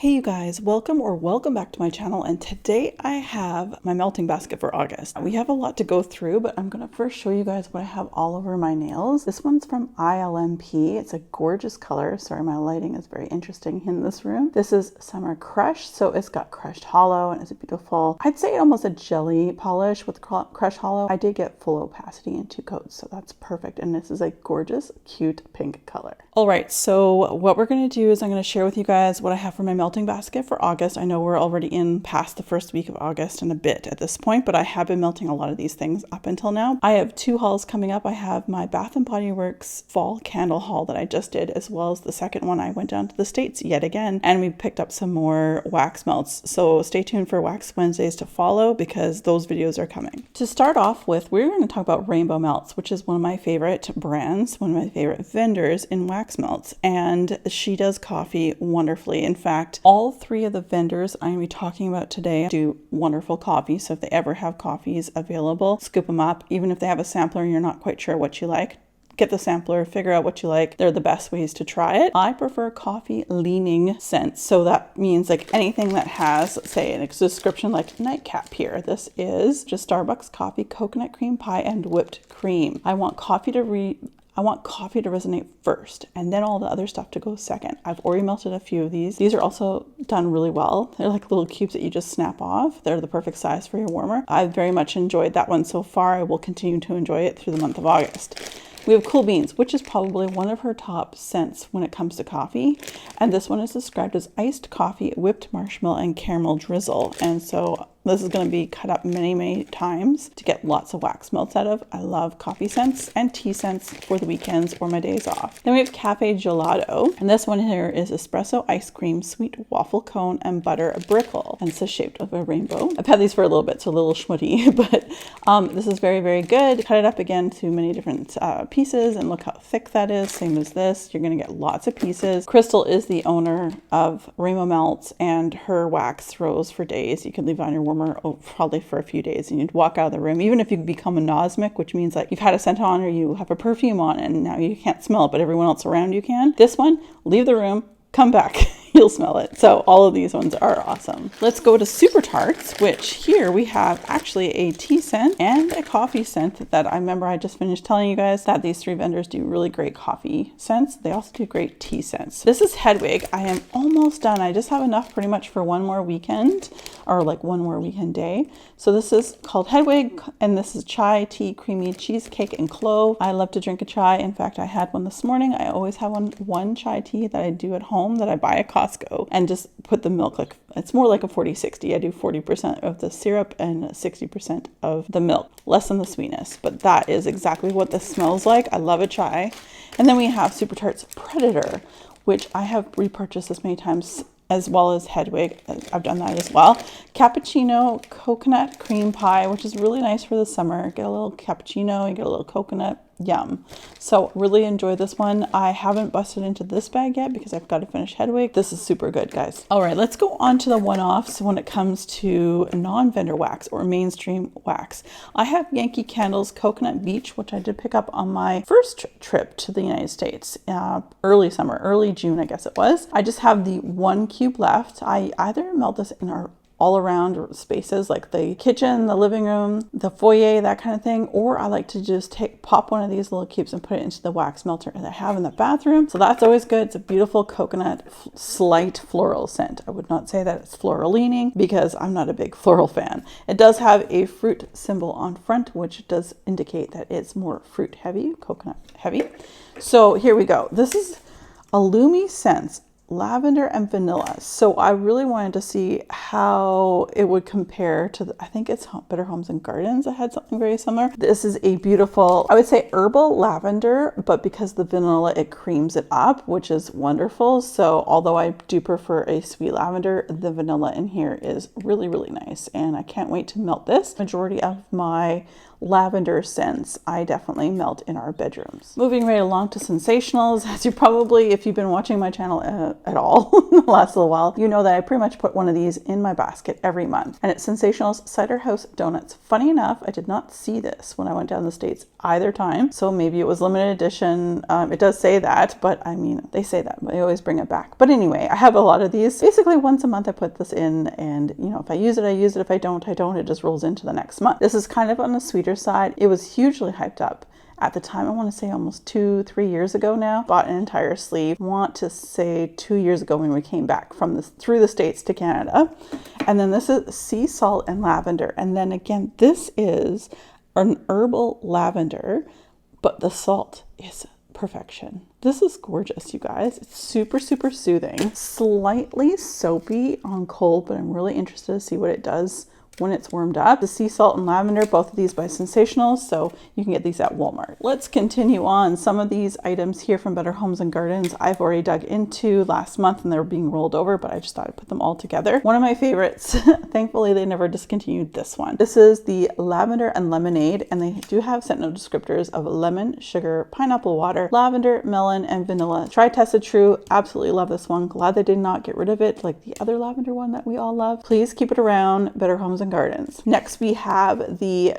Hey you guys, welcome back to my channel, and today I have my melting basket for August. We have a lot to go through, but I'm gonna first show you guys what I have all over my nails. This one's from ILMP. It's a gorgeous color. Sorry, my lighting is very interesting in this room. This is Summer Crush, so it's got crushed hollow and it's a beautiful, I'd say almost a jelly polish with crushed hollow. I did get full opacity in 2 coats, so that's perfect, and this is a gorgeous, cute pink color. All right, so what we're gonna do is I'm gonna share with you guys what I have for my melting basket for August. I know we're already in past the first week of August and a bit at this point, but I have been melting a lot of these things up until now. I have 2 hauls coming up. I have my Bath & Body Works fall candle haul that I just did, as well as the second one. I went down to the States yet again, and we picked up some more wax melts. So stay tuned for Wax Wednesdays to follow, because those videos are coming. To start off with, we're going to talk about Rainbow Melts, which is one of my favorite brands, one of my favorite vendors in wax melts, and she does coffee wonderfully. In fact, all 3 of the vendors I'm going to be talking about today do wonderful coffee. So if they ever have coffees available, scoop them up. Even if they have a sampler and you're not quite sure what you like, get the sampler, figure out what you like. They're the best ways to try it. I prefer coffee leaning scents. So that means like anything that has, say, a description like nightcap here. This is just Starbucks coffee, coconut cream pie, and whipped cream. I want coffee to resonate first, and then all the other stuff to go second. I've already melted a few of these. These are also done really well. They're like little cubes that you just snap off. They're the perfect size for your warmer. I've very much enjoyed that one so far. I will continue to enjoy it through the month of August. We have Cool Beans, which is probably one of her top scents when it comes to coffee. And this one is described as iced coffee, whipped marshmallow, and caramel drizzle. And so this is going to be cut up many times to get lots of wax melts out of. I love coffee scents and tea scents for the weekends or my days off. Then we have Cafe Gelato, and this one here is espresso ice cream, sweet waffle cone, and butter brickle, and it's shaped of a rainbow. I've had these for a little bit, so a little schmutty, but this is very good. Cut it up again to many different pieces, and look how thick that is. Same as this, you're going to get lots of pieces. Crystal is the owner of Rainbow Melts, and her wax throws for days. You can leave it on your warmer probably for a few days, and you'd walk out of the room, even if you become anosmic, which means like you've had a scent on or you have a perfume on and now you can't smell it, but everyone else around you can. This one, leave the room, come back, you'll smell it. So all of these ones are awesome. Let's go to Super Tarts, which here we have actually a tea scent and a coffee scent that I remember I just finished telling you guys that these 3 vendors do really great coffee scents. They also do great tea scents. This is Hedwig. I am almost done. I just have enough pretty much for one more weekend, or like one more weekend day. So this is called Hedwig, and this is chai, tea, creamy cheesecake, and clove. I love to drink a chai. In fact, I had one this morning. I always have one chai tea that I do at home that I buy at Costco, and just put the milk, like it's more like a 40-60. I do 40% of the syrup and 60% of the milk, less than the sweetness, but that is exactly what this smells like. I love a chai. And then we have Super Tarts Predator, which I have repurchased this many times, as well as Hedwig. I've done that as well. Cappuccino coconut cream pie, which is really nice for the summer. Get a little cappuccino, you get a little coconut. Yum. So really enjoy this one. I haven't busted into this bag yet because I've got to finish Hedwig. This is super good, guys. All right, let's go on to the one-offs when it comes to non-vendor wax or mainstream wax. I have Yankee Candle's Coconut Beach, which I did pick up on my first trip to the United States, early summer, early June, I guess it was. I just have the 1 cube left. I either melt this in our all around spaces like the kitchen, the living room, the foyer, that kind of thing, or I like to just pop one of these little cubes and put it into the wax melter that I have in the bathroom. So that's always good. It's a beautiful coconut, slight floral scent. I would not say that it's floral leaning because I'm not a big floral fan. It does have a fruit symbol on front, which does indicate that it's more fruit heavy, coconut heavy. So here we go. This is Illumi Scents lavender and vanilla. So I really wanted to see how it would compare to I think it's Better Homes and Gardens that had something very similar. This is a beautiful, I would say herbal lavender, but because the vanilla, it creams it up, which is wonderful. So although I do prefer a sweet lavender, the vanilla in here is really nice, and I can't wait to melt this. Majority of my lavender scents I definitely melt in our bedrooms. Moving right along to sensationals, as you probably, if you've been watching my channel at all in the last little while, you know that I pretty much put one of these in my basket every month. And it's Sensationals Cider House Donuts. Funny enough, I did not see this when I went down the States either time, so maybe it was limited edition. It does say that, but I mean, they say that, but they always bring it back. But anyway, I have a lot of these. Basically once a month I put this in, and you know, if I use it, I use it. If I don't, I don't. It just rolls into the next month. This is kind of on the sweeter side. It was hugely hyped up at the time. I want to say almost 2-3 years ago now. Bought an entire sleeve. Want to say 2 years ago when we came back from this through the States to Canada. And then this is sea salt and lavender. And then again, this is an herbal lavender, but the salt is perfection. This is gorgeous, you guys. It's super, super soothing. Slightly soapy on cold, but I'm really interested to see what it does when it's warmed up. The sea salt and lavender, both of these by Sensationals, so you can get these at Walmart. Let's continue on. Some of these items here from Better Homes and Gardens I've already dug into last month and they're being rolled over, but I just thought I'd put them all together. One of my favorites, thankfully they never discontinued this one. This is the lavender and lemonade, and they do have scent note descriptors of lemon, sugar, pineapple water, lavender, melon, and vanilla. Try, tested, true. Absolutely love this one. Glad they did not get rid of it like the other lavender one that we all love. Please keep it around. Better Homes and Gardens. Next we have the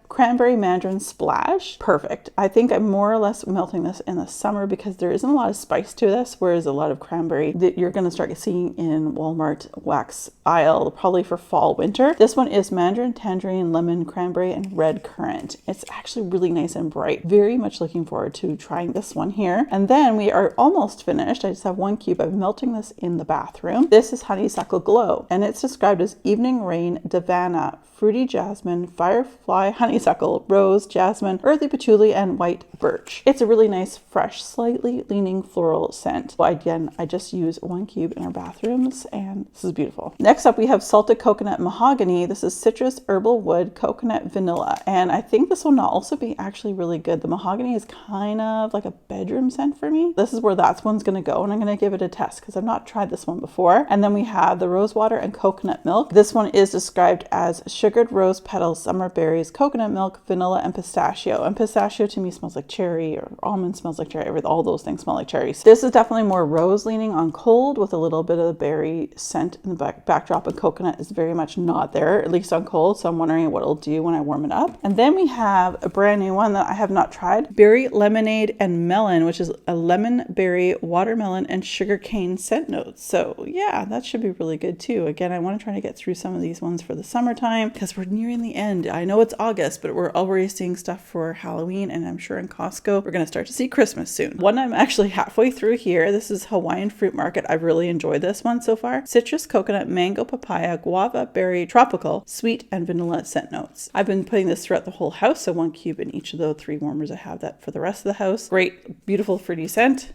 cranberry mandarin splash. Perfect. I think I'm more or less melting this in the summer because there isn't a lot of spice to this, whereas a lot of cranberry that you're going to start seeing in Walmart wax aisle probably for fall, winter. This one is mandarin, tangerine, lemon, cranberry, and red currant. It's actually really nice and bright. Very much looking forward to trying this one here. And then we are almost finished. I just have one cube. I'm melting this in the bathroom. This is Honeysuckle Glow, and it's described as evening rain, Davana, fruity jasmine, firefly, honeysuckle, rose, jasmine, earthy patchouli, and white birch. It's a really nice, fresh, slightly leaning floral scent. Well, again, I just use one cube in our bathrooms, and this is beautiful. Next up, we have salted coconut mahogany. This is citrus, herbal wood, coconut, vanilla, and I think this one will also be actually really good. The mahogany is kind of like a bedroom scent for me. This is where that one's going to go, and I'm going to give it a test because I've not tried this one before. And then we have the rose water and coconut milk. This one is described as sugared rose petals, summer berries, coconut milk, vanilla, and pistachio. And pistachio to me smells like cherry, or almond smells like cherry. All those things smell like cherries. This is definitely more rose leaning on cold with a little bit of the berry scent in the backdrop, and coconut is very much not there, at least on cold. So I'm wondering what it'll do when I warm it up. And then we have a brand new one that I have not tried, berry lemonade and melon, which is a lemon, berry, watermelon, and sugarcane scent notes. So yeah, that should be really good too. Again, I want to try to get through some of these ones for the summertime because we're nearing the end. I know it's August, but we're already seeing stuff for Halloween, and I'm sure in Costco we're going to start to see Christmas soon. One I'm actually halfway through here. This is Hawaiian Fruit Market. I've really enjoyed this one so far. Citrus, coconut, mango, papaya, guava, berry, tropical, sweet, and vanilla scent notes. I've been putting this throughout the whole house, so one cube in each of the 3 warmers. I have that for the rest of the house. Great, beautiful, fruity scent.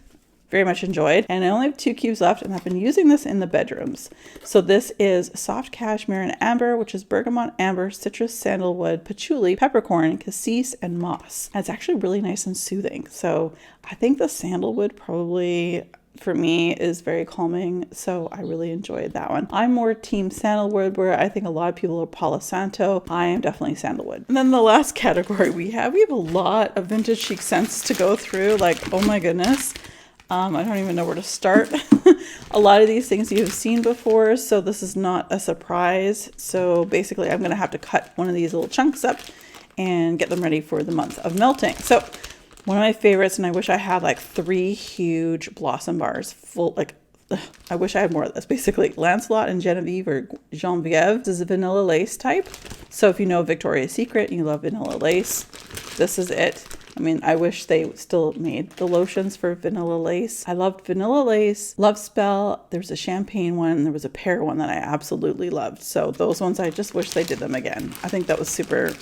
Very much enjoyed. And I only have 2 cubes left, and I've been using this in the bedrooms. So this is soft cashmere and amber, which is bergamot, amber, citrus, sandalwood, patchouli, peppercorn, cassis, and moss. And it's actually really nice and soothing. So I think the sandalwood probably for me is very calming, so I really enjoyed that one. I'm more team sandalwood, where I think a lot of people are Palo Santo. I am definitely sandalwood. And then the last category we have a lot of vintage chic scents to go through. Like, oh my goodness. I don't even know where to start. A lot of these things you've seen before, so this is not a surprise. So basically I'm going to have to cut one of these little chunks up and get them ready for the month of melting. So one of my favorites, and I wish I had like 3 huge blossom bars full, like, I wish I had more of this. Basically, Lancelot and Genevieve, or Genevieve, this is a vanilla lace type. So if you know Victoria's Secret and you love vanilla lace, this is it. I mean, I wish they still made the lotions for vanilla lace. I loved vanilla lace, Love Spell. There's a champagne one, and there was a pear one that I absolutely loved. So those ones, I just wish they did them again. I think that was super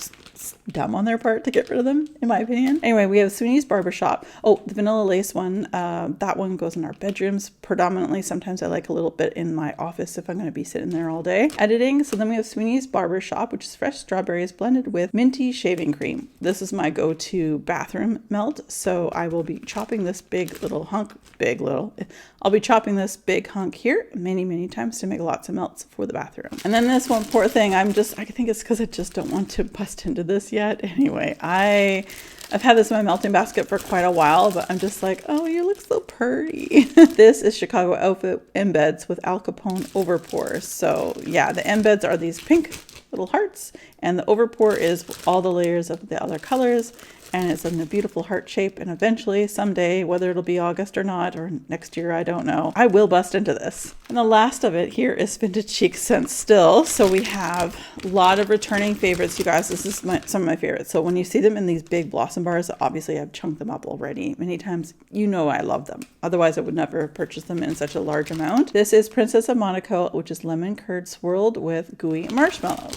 dumb on their part to get rid of them, in my opinion. Anyway, we have Sweeney's Barbershop. Oh, the vanilla lace one, that one goes in our bedrooms predominantly. Sometimes I like a little bit in my office if I'm going to be sitting there all day editing. So then we have Sweeney's Barbershop, which is fresh strawberries blended with minty shaving cream. This is my go-to bathroom melt. So I will be chopping this I'll be chopping this big hunk here many times to make lots of melts for the bathroom. And then this one, poor thing, I think it's because I just don't want to bust into this yet. Anyway, I've had this in my melting basket for quite a while, but I'm just like, oh, you look so pretty. This is Chicago Outfit embeds with Al Capone overpour. So yeah, the embeds are these pink little hearts, and the overpour is all the layers of the other colors, and it's in a beautiful heart shape. And eventually, someday, whether it'll be August or not, or next year, I don't know, I will bust into this. And the last of it here is Vintage Chic Scents still. So we have a lot of returning favorites, you guys. This is some of my favorites. So when you see them in these big blossom bars, obviously I've chunked them up already many times. You know I love them. Otherwise, I would never purchase them in such a large amount. This is Princess of Monaco, which is lemon curd swirled with gooey marshmallow.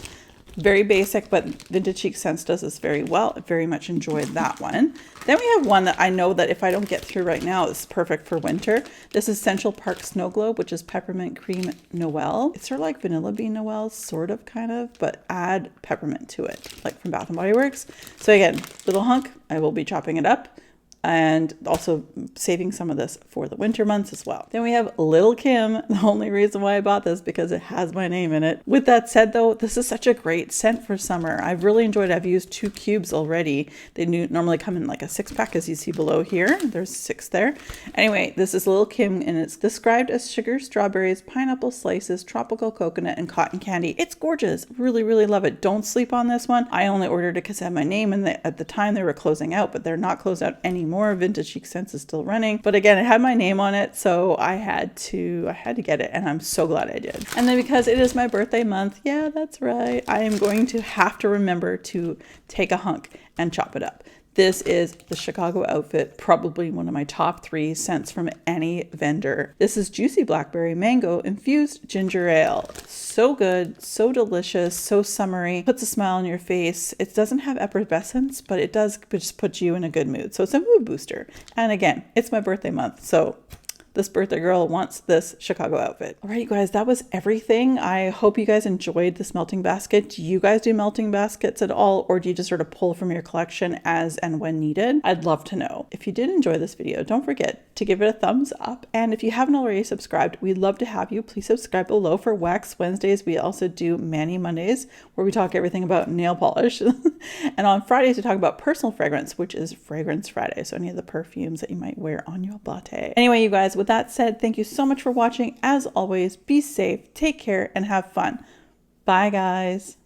Very basic, but Vintage Chic Scents does this very well. I very much enjoyed that one. Then we have one that I know that if I don't get through right now, it's perfect for winter. This is Central Park Snow Globe, which is peppermint cream Noel. It's sort of like vanilla bean Noel, sort of, kind of, but add peppermint to it, like from Bath & Body Works. So again, little hunk, I will be chopping it up, and also saving some of this for the winter months as well. Then we have Little Kim. The only reason why I bought this because it has my name in it. With that said though, this is such a great scent for summer. I've really enjoyed it. I've used 2 cubes already. They normally come in like a 6-pack, as you see below here. There's 6 there. Anyway, this is Little Kim, and it's described as sugar, strawberries, pineapple slices, tropical coconut, and cotton candy. It's gorgeous. Really, really love it. Don't sleep on this one. I only ordered it because it had my name in at the time they were closing out, but they're not closed out anymore. Vintage Chic Scents is still running, but again, it had my name on it, so I had to get it, and I'm so glad I did. And then because it is my birthday month, yeah, that's right, I am going to have to remember to take a hunk and chop it up. This is the Chicago Outfit, probably one of my top 3 scents from any vendor. This is Juicy Blackberry Mango Infused Ginger Ale. So good, so delicious, so summery, puts a smile on your face. It doesn't have effervescence, but it does just put you in a good mood. So it's a mood booster. And again, it's my birthday month, so this birthday girl wants this Chicago Outfit. All right, you guys, that was everything. I hope you guys enjoyed this melting basket. Do you guys do melting baskets at all, or do you just sort of pull from your collection as and when needed? I'd love to know. If you did enjoy this video, don't forget to give it a thumbs up. And if you haven't already subscribed, we'd love to have you. Please subscribe below for Wax Wednesdays. We also do Mani Mondays, where we talk everything about nail polish. And on Fridays, we talk about personal fragrance, which is Fragrance Friday. So any of the perfumes that you might wear on your body. Anyway, you guys, with that said, thank you so much for watching. As always, be safe, take care, and have fun. Bye, guys.